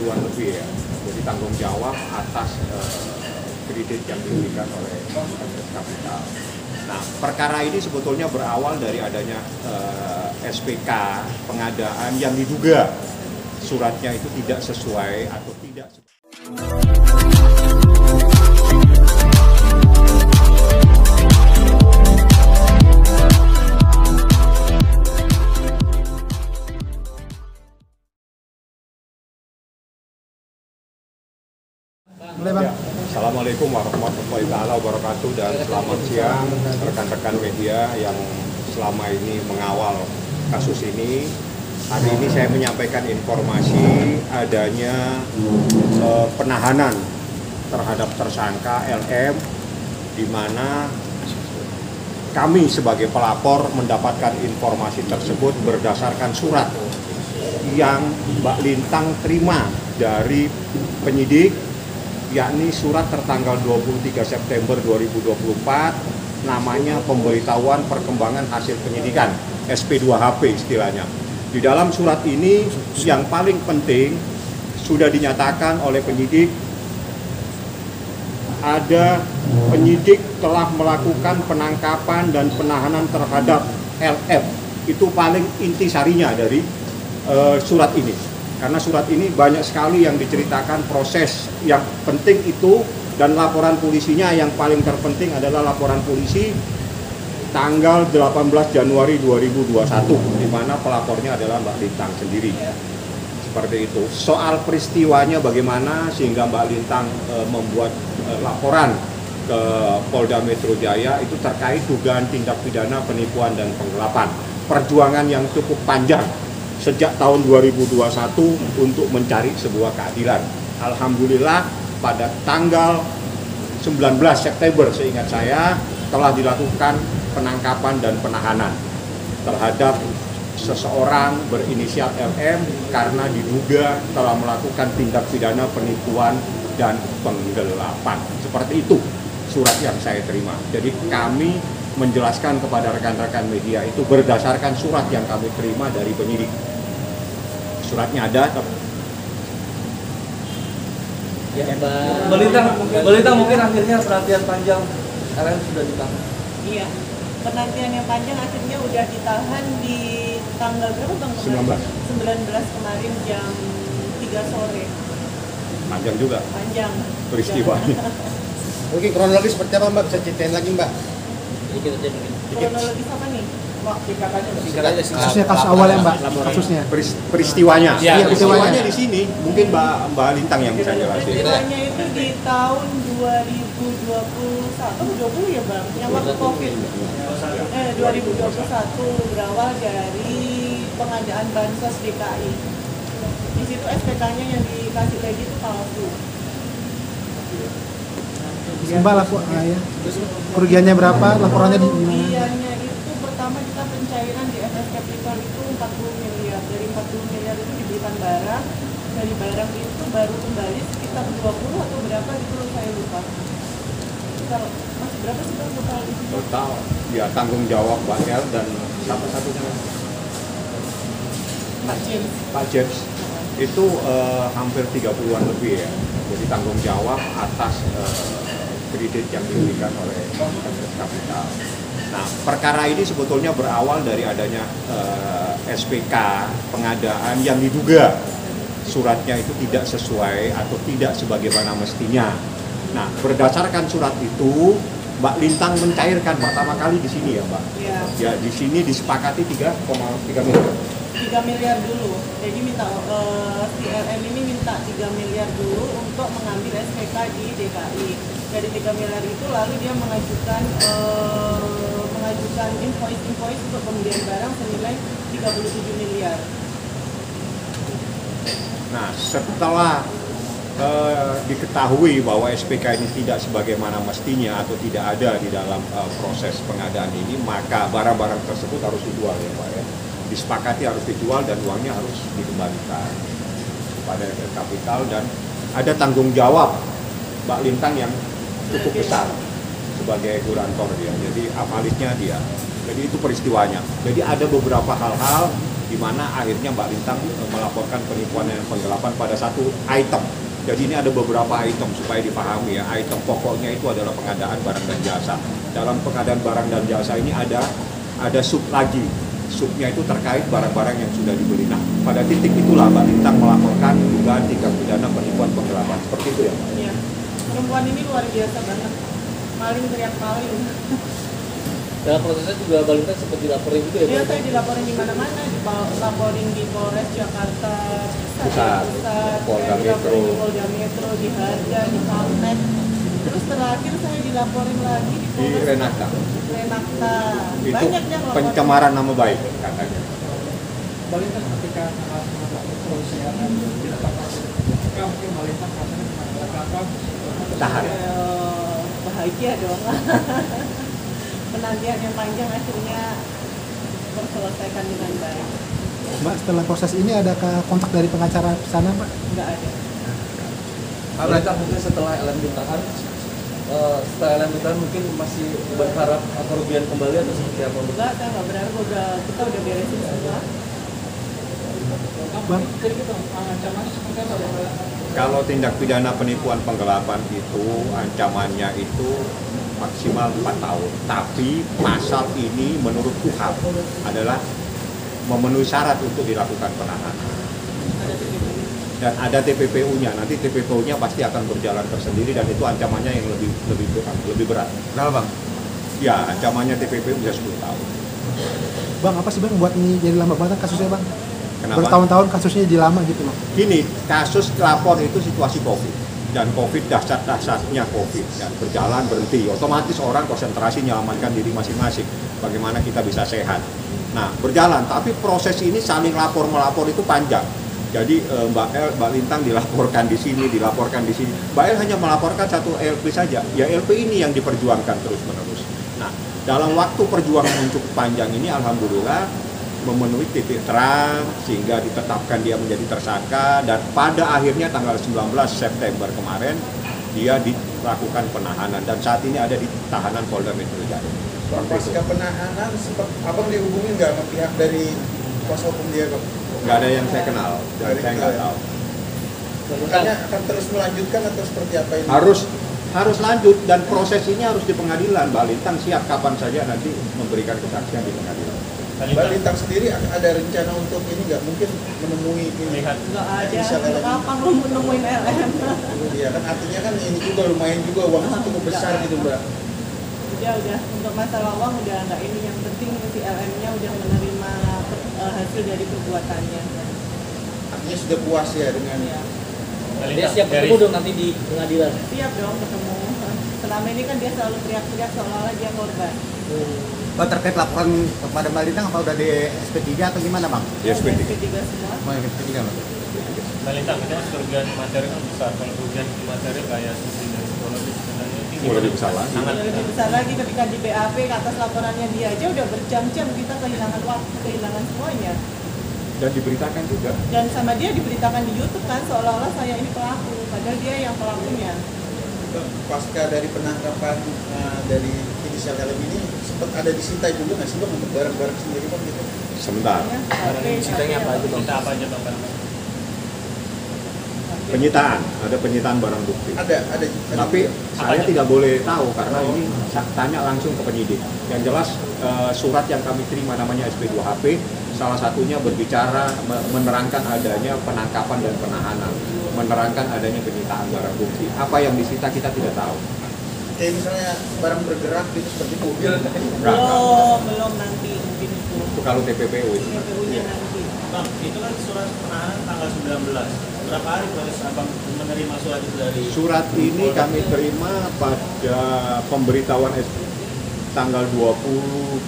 30-an lebih ya. Jadi tanggung jawab atas kredit yang diberikan oleh SS Capital. Nah, perkara ini sebetulnya berawal dari adanya SPK pengadaan yang diduga suratnya itu tidak sesuai atau tidak. Ya. Assalamualaikum warahmatullahi wabarakatuh dan selamat siang rekan-rekan media yang selama ini mengawal kasus ini. Hari ini saya menyampaikan informasi adanya penahanan terhadap tersangka LM, di mana kami sebagai pelapor mendapatkan informasi tersebut berdasarkan surat yang Mbak Lintang terima dari penyidik, yakni surat tertanggal 23 September 2024, namanya pemberitahuan perkembangan hasil penyidikan, SP2HP istilahnya. Di dalam surat ini yang paling penting sudah dinyatakan oleh penyidik, ada penyidik telah melakukan penangkapan dan penahanan terhadap LF. Itu paling intisarinya dari surat ini. Karena surat ini banyak sekali yang diceritakan proses yang penting itu, dan laporan polisinya yang paling terpenting adalah laporan polisi tanggal 18 Januari 2021, di mana pelapornya adalah Mbak Lintang sendiri. Seperti itu. Soal peristiwanya bagaimana sehingga Mbak Lintang membuat laporan ke Polda Metro Jaya itu terkait dugaan tindak pidana penipuan dan penggelapan. Perjuangan yang cukup panjang sejak tahun 2021 untuk mencari sebuah keadilan. Alhamdulillah pada tanggal 19 September seingat saya telah dilakukan penangkapan dan penahanan terhadap seseorang berinisial LM karena diduga telah melakukan tindak pidana penipuan dan penggelapan. Seperti itu surat yang saya terima. Jadi kami menjelaskan kepada rekan-rekan media itu berdasarkan surat yang kami terima dari penyidik. Suratnya ada. Ya, Mbak Lintang mungkin akhirnya penantian panjang LM sudah ditahan. Iya, penantian yang panjang akhirnya udah ditahan di tanggal berapa Bang? 19 kemarin jam 3 sore. Panjang juga. Panjang. Peristiwanya. Oke, kronologis seperti apa Mbak? Bisa ceritain lagi Mbak? Kronologis apa nih? Kasusnya kasus awal ya Mbak? Kasusnya? Peristiwanya. Iya, peristiwanya di sini. Mungkin Mbak Lintang yang bisa jelasin. Peristiwanya itu di tahun 2020 ya Bang? Yang waktu COVID. 2021 berawal dari pengadaan bansos DKI. Di situ SPK-nya yang dikasih lagi itu palsu. Mbak ya. Kerugiannya berapa? Laporannya di mana? Kerugiannya itu pertama kita pencairan di SS Capital itu 40 miliar. Dari 40 miliar itu diberikan barang. Dari barang itu baru kembali sekitar 20 atau berapa gitu saya lupa. Masih berapa sih Bang total itu? Total ya tanggung jawab Mbak L dan satu-satunya Pak James itu hampir 30-an lebih ya. Jadi tanggung jawab atas kredit yang diberikan oleh SS Capital. Nah, perkara ini sebetulnya berawal dari adanya SPK pengadaan yang diduga suratnya itu tidak sesuai atau tidak sebagaimana mestinya. Nah, berdasarkan surat itu, Mbak Lintang mencairkan pertama kali di sini ya, Mbak? Iya. Ya, di sini disepakati 3,3 miliar. 3 miliar dulu. Jadi minta CLM ini minta 3 miliar dulu untuk mengambil SPK di DKI. Dari 3 miliar itu lalu dia mengajukan invoice untuk pembelian barang senilai 37 miliar. Nah, setelah diketahui bahwa SPK ini tidak sebagaimana mestinya atau tidak ada di dalam proses pengadaan ini, maka barang-barang tersebut harus dijual ya Pak ya. Disepakati harus dijual dan uangnya harus dikembalikan kepada SS Capital, dan ada tanggung jawab Mbak Lintang yang cukup besar sebagai gurantor dia, jadi apalisnya dia. Jadi itu peristiwanya. Jadi ada beberapa hal-hal di mana akhirnya Mbak Lintang melaporkan penipuan dan penggelapan pada satu item. Jadi ini ada beberapa item supaya dipahami ya. Item pokoknya itu adalah pengadaan barang dan jasa. Dalam pengadaan barang dan jasa ini ada sub lagi. Subnya itu terkait barang-barang yang sudah dibeli. Nah, pada titik itulah Mbak Lintang melaporkan dugaan tindak pidana penipuan penggelapan. Seperti itu ya, Pak? Iya. Perempuan ini luar biasa banget. Maling teriak maling. Dalam prosesnya juga Balita sempat dilaporin juga ya? Iya, saya dilaporin di mana-mana, dilaporin di Polres Jakarta Pusat, Polda dilaporin Metro. di Polda Metro, di Harga, di Kaltek. Terus terakhir saya dilaporin lagi di Di Polres Renata. Renata. Itu Banyaknya laporan. pencemaran nama baik katanya. Balita ketika proses dilakukan mungkin Balita rasanya apa? Tahan. Bahagia dong. Penantian yang panjang akhirnya terselesaikan dengan baik. Mbak, setelah proses ini adakah kontak dari pengacara sana, Mbak? Nggak ada. Balita mungkin setelah LM ditahan, setelah LM ditahan mungkin masih berharap kerugian kembali atau seperti apa? Enggak, saya nggak berharap, kita udah beresin semua. Bang, Kalau tindak pidana penipuan penggelapan itu ancamannya itu maksimal 4 tahun. Tapi pasal ini menurut KUHAP adalah memenuhi syarat untuk dilakukan penahanan. Dan ada TPPU-nya. Nanti TPPU-nya pasti akan berjalan tersendiri dan itu ancamannya yang lebih berat. Kenapa Bang? Ya, ancamannya TPPU bisa 10 tahun. Bang, apa sih Bang buat ini jadi lama banget kasusnya, Bang? Kenapa? Bertahun-tahun kasusnya jadi lama gitu loh. Gini, kasus lapor itu situasi COVID. Dan COVID dahsyat-dahsyatnya COVID. Dan berjalan berhenti. Otomatis orang konsentrasi menyelamatkan diri masing-masing. Bagaimana kita bisa sehat. Nah, berjalan. Tapi proses ini saling lapor-melapor itu panjang. Jadi Mbak Lintang dilaporkan di sini, dilaporkan di sini. Mbak El hanya melaporkan satu LP saja. Ya LP ini yang diperjuangkan terus-menerus. Nah, dalam waktu perjuangan yang cukup panjang ini, alhamdulillah memenuhi titik terang sehingga ditetapkan dia menjadi tersangka dan pada akhirnya tanggal 19 September kemarin dia dilakukan penahanan dan saat ini ada di tahanan Polda Metro Jaya. Pasca penahanan, sempat abang dihubungin nggak sama pihak dari kuasa hukum dia, Bang? Nggak ada yang saya kenal dan saya nggak tahu. Makanya akan terus melanjutkan atau seperti apa ini? Harus lanjut dan proses ini harus di pengadilan. Mbak Lintang siap kapan saja nanti memberikan kesaksian di pengadilan. Mbak Lintang sendiri ada rencana untuk ini nggak? Mungkin menemui ini? Nggak ada. Inisial Untuk LM. apa lu menemuin LM? Iya kan artinya kan ini juga lumayan juga uangnya cukup besar gitu Mbak. Udah. Untuk masalah uang udah nggak ini. Yang penting si LM-nya udah menerima hasil dari perbuatannya. Artinya sudah puas ya dengan Ya. Dia siap ketemu dong nanti di pengadilan. Siap dong ketemu. Selama ini kan dia selalu teriak-teriak seolah-olah dia korban. Bang, terkait laporan kepada Mbak Lintang apa udah di SP3 atau gimana Bang? Ya, seperti itu. SP3 semua. Mau yang SP3 Bang? Mbak Lintang, itu kerugian materi kan besar. Kalau kerugian materi kayak sisi dari psikologis sebenarnya tinggi. Lebih besar lagi. Sangat. Lebih besar lagi ketika di BAP ke atas laporannya dia aja udah berjam-jam kita kehilangan waktu, kehilangan semuanya. Dan diberitakan juga. Dan sama dia diberitakan di YouTube kan seolah-olah saya ini pelaku, padahal dia yang pelakunya. pasca dari penangkapan dari inisial LM ini sempat ada disita juga nggak sih Bang untuk barang-barang sendiri Bang gitu? Sebentar. Barang yang disitanya apa aja Bang? Kita apa aja Bang? Penyitaan, ada penyitaan barang bukti. Ada. Tapi saya tidak boleh tahu karena ini tanya langsung ke penyidik. Yang jelas surat yang kami terima namanya SP2HP, salah satunya berbicara menerangkan adanya penangkapan dan penahanan, menerangkan adanya penyitaan barang bukti. Apa yang disita kita tidak tahu. Kayak misalnya barang bergerak gitu seperti mobil. Belum nanti mungkin Itu kalau TPPU itu. TPU-nya nanti. Bang, itu kan surat penahanan tanggal 19. Berapa hari proses Abang menerima surat itu dari? Surat ini kami terima pada pemberitahuan tanggal 23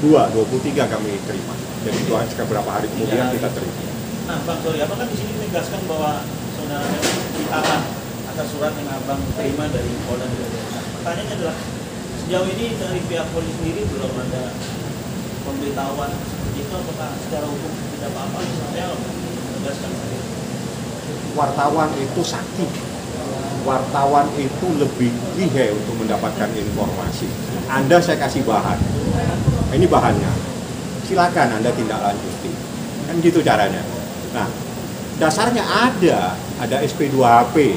kami terima. Jadi itu beberapa hari kemudian kita terima. Nah, Bang, sorry, Abang kan di sini menegaskan bahwa saudara ditahan atas surat yang Abang terima dari Polda Metro Jaya. Pertanyaannya adalah sejauh ini dari pihak polisi sendiri belum ada pemberitahuan seperti itu, apakah secara hukum tidak apa-apa? Saya menegaskan saja. Wartawan itu sakti. Wartawan itu lebih lihai untuk mendapatkan informasi. Anda saya kasih bahan. Ini bahannya. Silakan Anda tindak lanjuti. Kan gitu caranya. Nah, dasarnya ada SP2HP.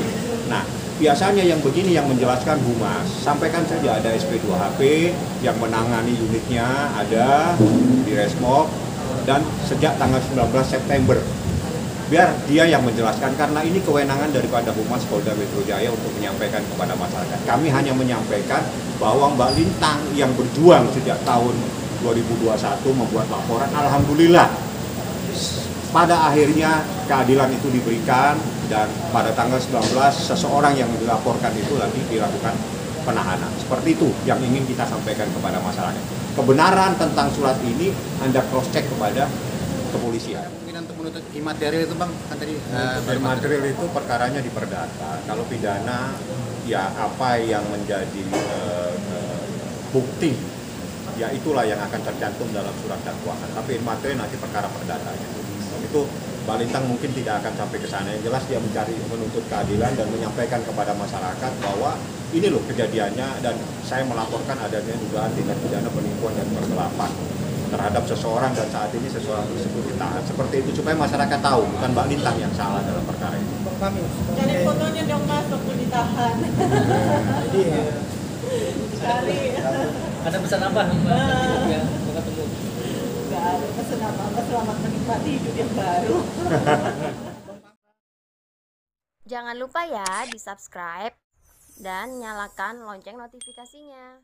Nah, biasanya yang begini yang menjelaskan Humas, sampaikan saja ada SP2HP yang menangani unitnya ada di Resmob dan sejak tanggal 19 September. Biar dia yang menjelaskan karena ini kewenangan daripada Humas Polda Metro Jaya untuk menyampaikan kepada masyarakat. Kami hanya menyampaikan bahwa Mbak Lintang yang berjuang sejak tahun 2021 membuat laporan, alhamdulillah pada akhirnya keadilan itu diberikan dan pada tanggal 19 seseorang yang dilaporkan itu lagi dilakukan penahanan. Seperti itu yang ingin kita sampaikan kepada masyarakat. Kebenaran tentang surat ini Anda cross check kepada kepolisian. Mungkin untuk menuntut imaterial itu Bang, kan tadi Material itu perkaranya di perdata. Kalau pidana ya apa yang menjadi bukti ya itulah yang akan tercantum dalam surat dakwaan. Tapi material nanti perkara perdatanya. Itu Mbak Lintang mungkin tidak akan sampai ke sana. Yang jelas dia menuntut keadilan dan menyampaikan kepada masyarakat bahwa ini loh kejadiannya dan saya melaporkan adanya dugaan tindak pidana penipuan dan pergelapan terhadap seseorang dan saat ini seseorang tersebut ditahan. Seperti itu supaya masyarakat tahu bukan Mbak Lintang yang salah dalam perkara ini. Cari fotonya dong Mas waktu ditahan. Cari. Ada pesan apa yang Bapak tunggu? Nggak ada pesan apa-apa, selamat menikmati hidup yang baru. Jangan lupa ya di subscribe dan nyalakan lonceng notifikasinya.